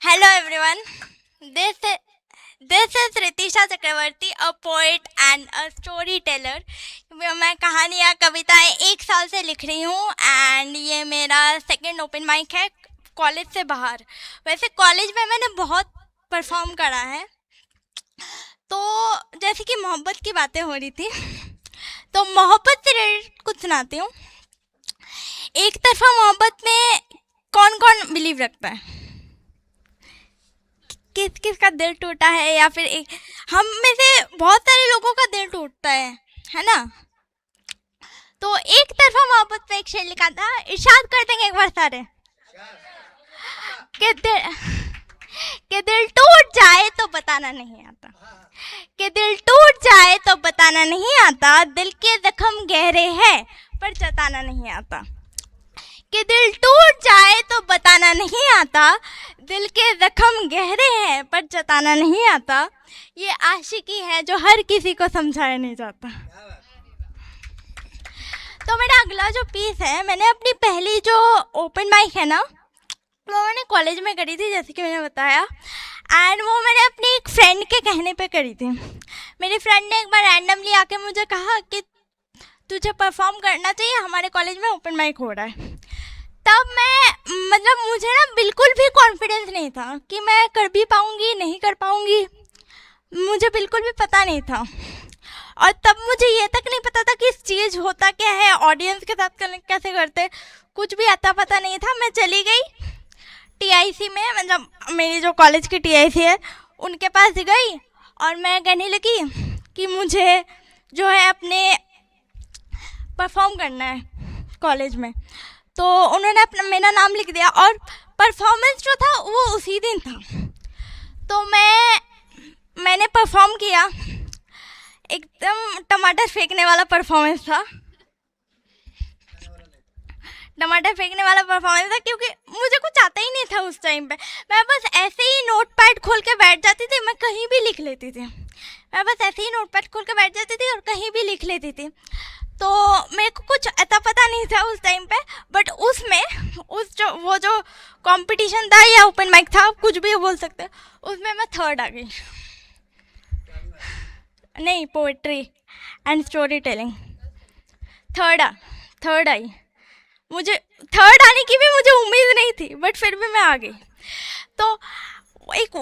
Hello everyone. This is this is Ritisha Chakravarti, a poet and a storyteller. मैं कहानियाँ कविताएं 1 साल से लिख रही हूँ एंड ये मेरा सेकंड ओपन माइक है कॉलेज से बाहर. वैसे कॉलेज में मैंने बहुत परफॉर्म करा है. तो जैसे कि मोहब्बत की बातें हो रही थी, तो मोहब्बत से रिलेटेड कुछ सुनाती हूँ. एक तरफा मोहब्बत में कौन कौन बिलीव रखता है? किस किस का दिल टूटा है, या फिर हम में से बहुत सारे लोगों का दिल टूटता है ना. तो एक तरफा मोहब्बत पे एक शेर लिखा था, इरशाद कर देंगे एक बार सारे. कि दिल टूट जाए तो बताना नहीं आता, कि दिल टूट जाए तो बताना नहीं आता, दिल के जख्म गहरे हैं पर जताना नहीं आता. कि दिल टूट जाए तो बताना नहीं आता, दिल के जख्म गहरे हैं पर जताना नहीं आता. ये आशिकी है जो हर किसी को समझाया नहीं जाता. तो मेरा अगला जो पीस है, मैंने अपनी पहली जो ओपन माइक है ना, वो मैंने कॉलेज में करी थी जैसे कि मैंने बताया. एंड वो मैंने अपनी एक फ्रेंड के कहने पे करी थी. मेरी फ्रेंड ने एक बार रैंडमली आके मुझे कहा कि तुझे परफॉर्म करना चाहिए, हमारे कॉलेज में ओपन माइक हो रहा है. तब मुझे ना बिल्कुल भी कॉन्फिडेंस नहीं था कि मैं कर भी पाऊँगी नहीं कर पाऊँगी. मुझे बिल्कुल भी पता नहीं था. और तब मुझे ये तक नहीं पता था कि स्टेज होता क्या है, ऑडियंस के साथ कनेक्ट कैसे करते, कुछ भी आता पता नहीं था. मैं चली गई टीआईसी में, मतलब मेरी जो कॉलेज की टीआईसी है उनके पास गई और मैं कहने लगी कि मुझे जो है अपने परफॉर्म करना है कॉलेज में. तो उन्होंने अपना मेरा नाम लिख दिया और परफॉर्मेंस जो था वो उसी दिन था. तो मैंने परफॉर्म किया. एकदम टमाटर फेंकने वाला परफॉर्मेंस था, टमाटर फेंकने वाला परफॉर्मेंस था, क्योंकि मुझे कुछ आता ही नहीं था उस टाइम पे. मैं बस ऐसे ही नोट पैड खोल के बैठ जाती थी, मैं कहीं भी लिख लेती थी. मैं बस ऐसे ही नोट पैड खोल के बैठ जाती थी और कहीं भी लिख लेती थी. तो मेरे को कुछ अता पता नहीं था उस टाइम पे. बट वो जो कंपटीशन था या ओपन माइक था, कुछ भी बोल सकते, उसमें मैं थर्ड आ गई. नहीं, poetry and story telling third आई. मुझे थर्ड आने की भी मुझे उम्मीद नहीं थी, बट फिर भी मैं आ गई. तो एक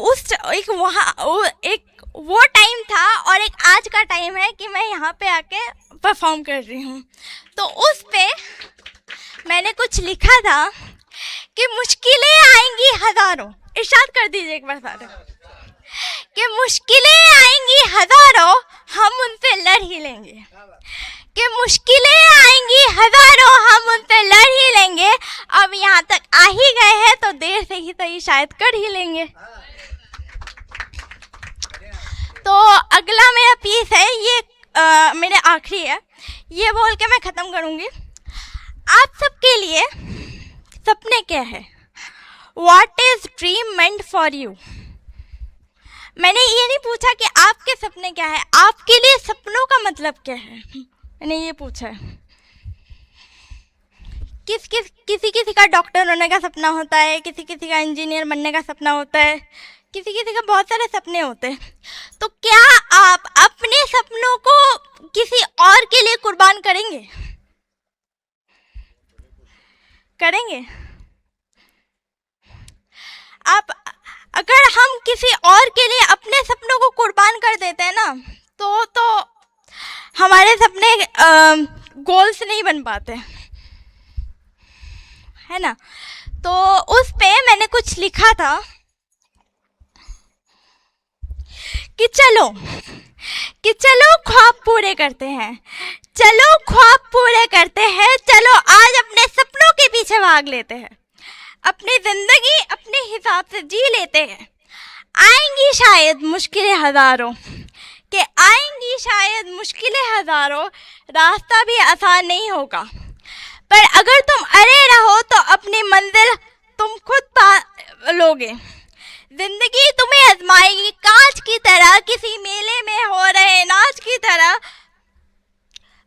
वो टाइम था और एक आज का टाइम है कि मैं यहाँ पे आके परफॉर्म कर रही हूँ. तो उस पे मैंने कुछ लिखा था कि मुश्किलें आएंगी हज़ारों. इरशाद कर दीजिए एक बार सारे. कि मुश्किलें आएंगी हज़ारों, हम उनसे लड़ ही लेंगे. कि मुश्किलें आएंगी हज़ारों, हम उनसे लड़ ही लेंगे. अब यहाँ तक आ ही गए हैं तो देर से ही सही शायद कर ही लेंगे. तो अगला मेरा पीस है, ये मेरे आखिरी है. ये बोल के मैं ख़त्म करूँगी. आप सबके लिए सपने क्या है? What is dream meant for you? मैंने ये नहीं पूछा कि आपके सपने क्या है, आपके लिए सपनों का मतलब क्या है, मैंने ये पूछा है. किसी का डॉक्टर होने का सपना होता है, किसी का इंजीनियर बनने का सपना होता है, किसी का बहुत सारे सपने होते हैं. तो क्या आप अपने सपनों को किसी और के लिए कुर्बान करेंगे? अगर हम किसी और के लिए अपने सपनों को कुर्बान कर देते हैं ना, तो हमारे सपने गोल्स नहीं बन पाते, है ना. तो उस पे मैंने कुछ लिखा था कि चलो ख्वाब पूरे करते हैं, चलो ख्वाब पूरे करते हैं, चलो आज अपने सपनों के पीछे भाग लेते हैं, अपनी जिंदगी अपने हिसाब से जी लेते हैं. आएंगी शायद मुश्किलें हज़ारों, कि आएंगी शायद मुश्किलें हज़ारों, रास्ता भी आसान नहीं होगा, पर अगर तुम अड़े रहो तो अपनी मंजिल तुम खुद पा लोगे. जिंदगी तुम्हें आजमाएगी कांच की तरह, किसी मेले में हो रहे नाच की तरह.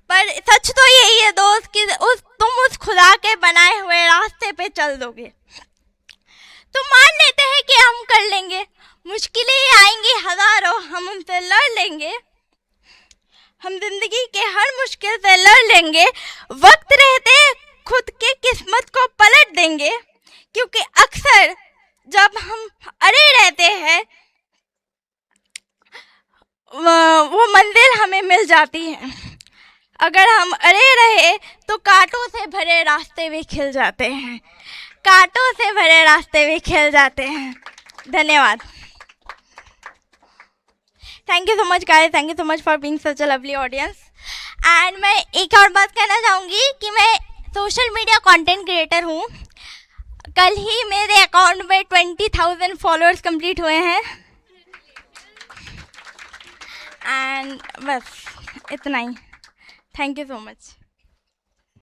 पर सच तो यही है दोस्त कि तुम उस खुदा के बनाए हुए रास्ते पे चल दोगे. तो मान लेते हैं कि हम कर लेंगे, मुश्किलें आएंगी हजारों, हम उनसे लड़ लेंगे, हम जिंदगी के हर मुश्किल से लड़ लेंगे, वक्त रहते खुद के किस्मत को पलट देंगे, क्योंकि अक्सर जब हम अड़े रहते हैं वो मंजिल हमें मिल जाती है। अगर हम अड़े रहे तो कांटों से भरे रास्ते भी खिल जाते हैं, कांटों से भरे रास्ते भी खिल जाते हैं। धन्यवाद। Thank you so much guys, thank you so much for being such a lovely audience. And मैं एक और बात कहना चाहूँगी कि मैं सोशल मीडिया कंटेंट क्रिएटर हूँ। कल ही मेरे अकाउंट में 20,000 फॉलोअर्स कंप्लीट हुए हैं। एंड बस इतना ही। Thank you so much.